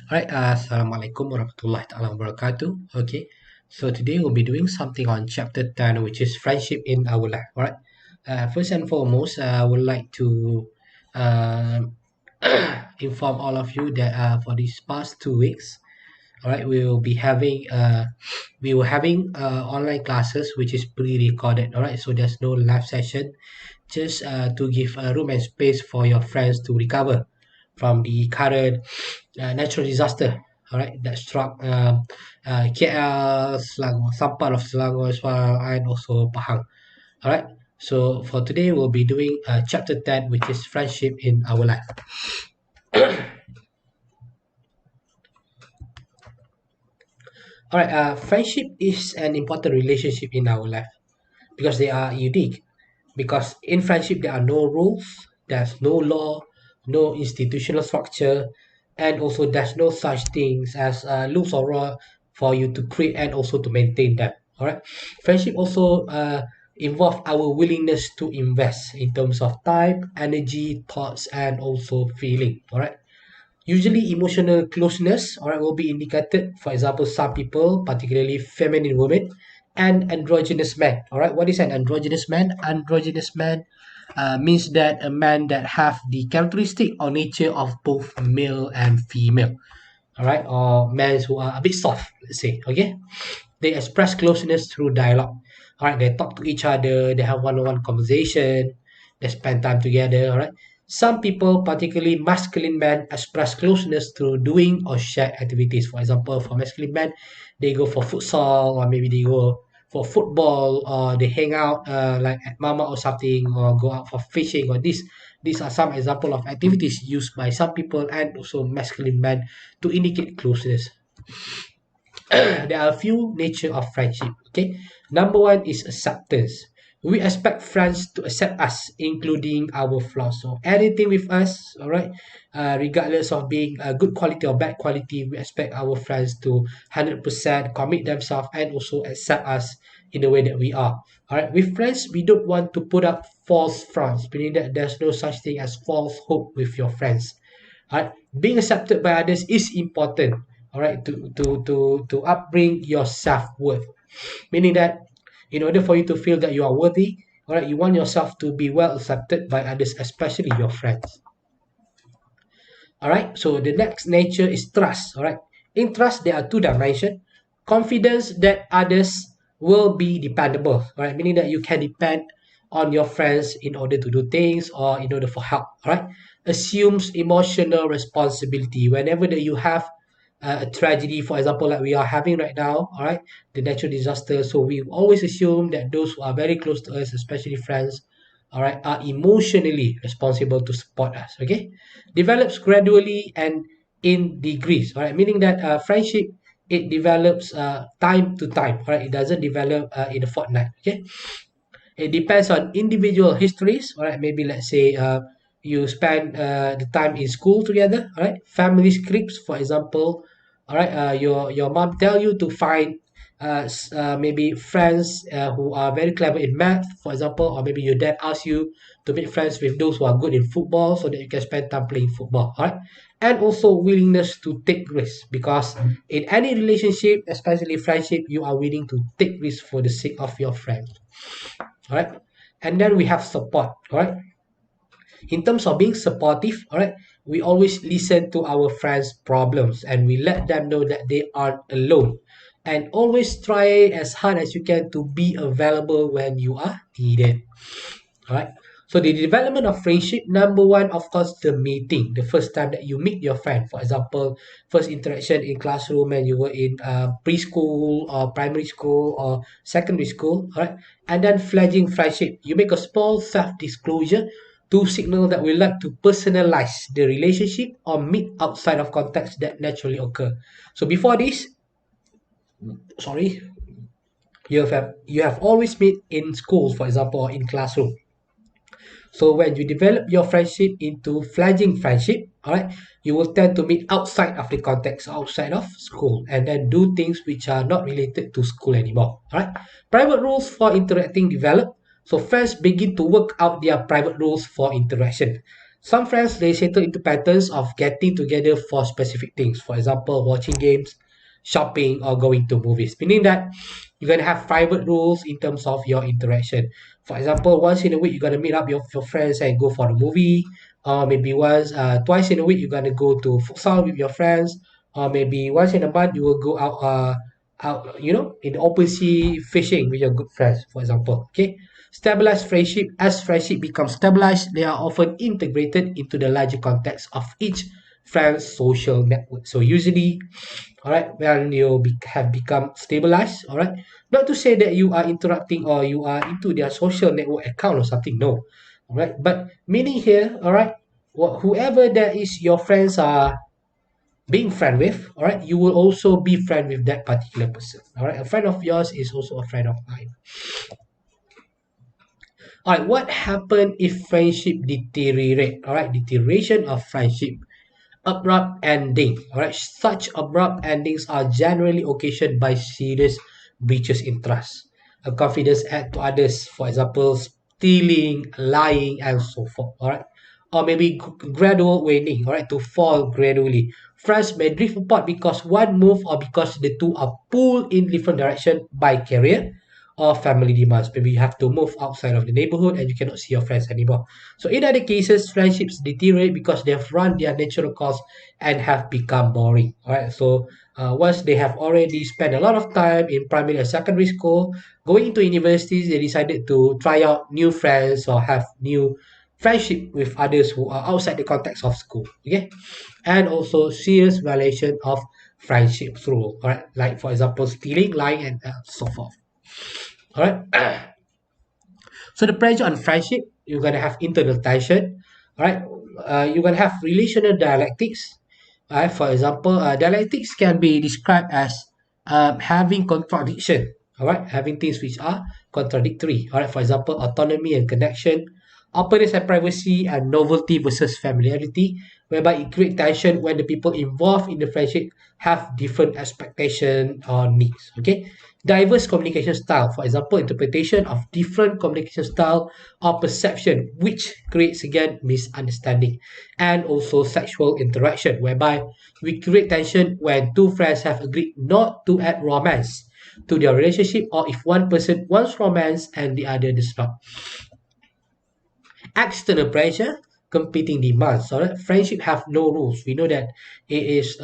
Alright, Assalamualaikum warahmatullahi ta'ala wabarakatuh. Okay, so today we'll be doing something on chapter 10, which is friendship in our life. Alright, first and foremost, I would like to uh, inform all of you that for these past 2 weeks, alright, we were having online classes which is pre-recorded. Alright, so there's no live session, just to give room and space for your friends to recover from the current natural disaster, all right, that struck KL, Selangor, some part of Selangor as well, and also Pahang. All right. So for today, we'll be doing chapter 10, which is friendship in our life. All right. Friendship is an important relationship in our life because they are unique. Because in friendship, there are no rules, there's no law, no institutional structure, and also there's no such things as rules or law for you to create and also to maintain them. All right. Friendship also involve our willingness to invest in terms of time, energy, thoughts, and also feeling. All right. Usually, emotional closeness, all right, will be indicated. For example, some people, particularly feminine women, and androgynous men. All right, what is an androgynous man? Androgynous man means that a man that have the characteristic or nature of both male and female. All right, or men who are a bit soft, let's say. Okay, they express closeness through dialogue. All right, they talk to each other, they have one-on-one conversation, they spend time together. All right. Some people, particularly masculine men, express closeness through doing or shared activities. For example, for masculine men, they go for futsal, or maybe they go for football, or they hang out like at mama or something, or go out for fishing, or this. These are some example of activities used by some people and also masculine men to indicate closeness. There are a few nature of friendship. Okay, number one is acceptance. We expect friends to accept us, including our flaws. So anything with us, all right, regardless of being a good quality or bad quality, we expect our friends to 100% commit themselves and also accept us in the way that we are. All right, with friends, we don't want to put up false fronts, meaning that there's no such thing as false hope with your friends. Alright, being accepted by others is important. All right, to upbring your self-worth, meaning that in order for you to feel that you are worthy, all right, you want yourself to be well accepted by others, especially your friends. All right, so the next nature is trust. All right, in trust there are two dimensions: confidence that others will be dependable. All right, meaning that you can depend on your friends in order to do things or in order for help. All right, assumes emotional responsibility whenever that you have a tragedy, for example, like we are having right now. All right, the natural disaster. So we always assume that those who are very close to us, especially friends, all right, are emotionally responsible to support us. Okay, develops gradually and in degrees. All right, meaning that friendship, it develops time to time. All right, it doesn't develop in a fortnight. Okay, it depends on individual histories. All right, maybe let's say you spend the time in school together. All right, family scripts, for example. All right, your mom tell you to find maybe friends who are very clever in math, for example, or maybe your dad asks you to make friends with those who are good in football so that you can spend time playing football. All right, and also willingness to take risks, because in any relationship, especially friendship, you are willing to take risks for the sake of your friends. All right, and then we have support. All right, in terms of being supportive, all right, we always listen to our friends problems and we let them know that they aren't alone, and always try as hard as you can to be available when you are needed. All right, so the development of friendship, number one, of course, the meeting, the first time that you meet your friend. For example, first interaction in classroom and you were in preschool or primary school or secondary school. All right, and then fledging friendship, you make a small self-disclosure to signal that we like to personalize the relationship or meet outside of context that naturally occur. So before this, sorry, you have always met in schools, for example, or in classroom. So when you develop your friendship into fledgling friendship, all right, you will tend to meet outside of the context, outside of school, and then do things which are not related to school anymore. All right. Private rules for interacting develop. So friends begin to work out their private rules for interaction. Some friends they settle into patterns of getting together for specific things. For example, watching games, shopping, or going to movies. Meaning that you're gonna have private rules in terms of your interaction. For example, once in a week you're gonna meet up your friends and go for the movie, or maybe twice in a week you're gonna go to futsal with your friends, or maybe once in a month you will go out in the open sea fishing with your good friends, for example. Okay. Stabilized friendship. As friendship becomes stabilized, they are often integrated into the larger context of each friend's social network. So usually, all right, when have become stabilized, all right, not to say that you are interrupting or you are into their social network account or something, no, all right, but meaning here, all right, whoever that is your friends are being friend with, all right, you will also be friend with that particular person, all right. A friend of yours is also a friend of mine. All right, what happen if friendship deteriorate? All right, deterioration of friendship. Abrupt ending. All right, such abrupt endings are generally occasioned by serious breaches in trust, a confidence act to others. For example, stealing, lying, and so forth. All right, or maybe gradual waning. All right, to fall gradually. Friends may drift apart because one move or because the two are pulled in different direction by career or family demands. Maybe you have to move outside of the neighborhood and you cannot see your friends anymore. So in other cases, friendships deteriorate because they have run their natural course and have become boring. All right. So once they have already spent a lot of time in primary and secondary school, going into universities, they decided to try out new friends or have new friendship with others who are outside the context of school. Okay. And also serious violation of friendship rule. All right. Like for example, stealing, lying, and so forth. All right. So the pressure on friendship, you're gonna have internal tension. All right. You're gonna have relational dialectics. All right. For example, dialectics can be described as having contradiction. All right. Having things which are contradictory. All right. For example, autonomy and connection, openness and privacy, and novelty versus familiarity, whereby it creates tension when the people involved in the friendship have different expectation or needs. Okay. Diverse communication style, for example, interpretation of different communication style or perception, which creates again misunderstanding, and also sexual interaction, whereby we create tension when two friends have agreed not to add romance to their relationship, or if one person wants romance and the other does not. External pressure, competing demands. All right, friendship have no rules. We know that it is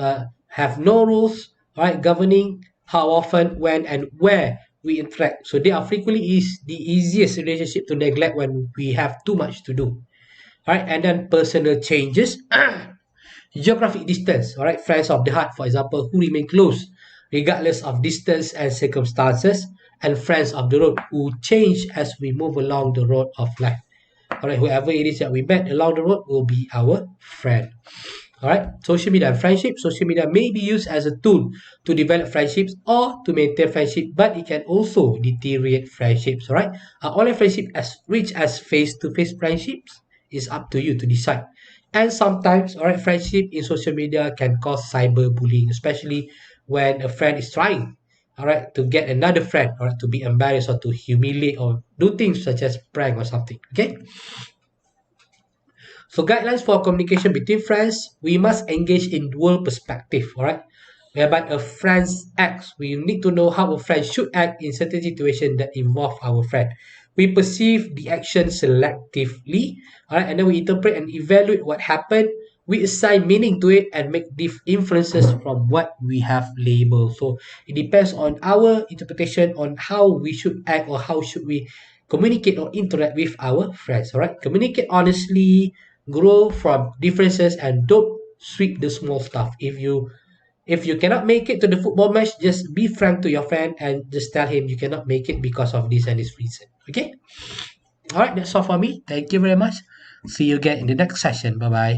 have no rules. All right, governing how often, when, and where we interact. So they are frequently is the easiest relationship to neglect when we have too much to do. All right, and then personal changes, geographic distance. All right, friends of the heart, for example, who remain close regardless of distance and circumstances, and friends of the road who change as we move along the road of life. All right, whoever it is that we met along the road will be our friend. All right, social media and friendship. Social media may be used as a tool to develop friendships or to maintain friendship, but it can also deteriorate friendships. All right, online friendship as rich as face-to-face friendships is up to you to decide. And sometimes, all right, friendship in social media can cause cyberbullying, especially when a friend is trying, all right, to get another friend, all right, to be embarrassed or to humiliate or do things such as prank or something. Okay. So guidelines for communication between friends, we must engage in dual perspective, all right? Whereby a friend's acts, we need to know how a friend should act in certain situations that involve our friend. We perceive the action selectively, all right, and then we interpret and evaluate what happened. We assign meaning to it and make deep inferences from what we have labeled. So it depends on our interpretation on how we should act or how should we communicate or interact with our friends. All right, communicate honestly, grow from differences, and don't sweep the small stuff. If you cannot make it to the football match, just be frank to your friend and just tell him you cannot make it because of this and this reason. Okay. All right, that's all for me. Thank you very much. See you again in the next session. Bye bye.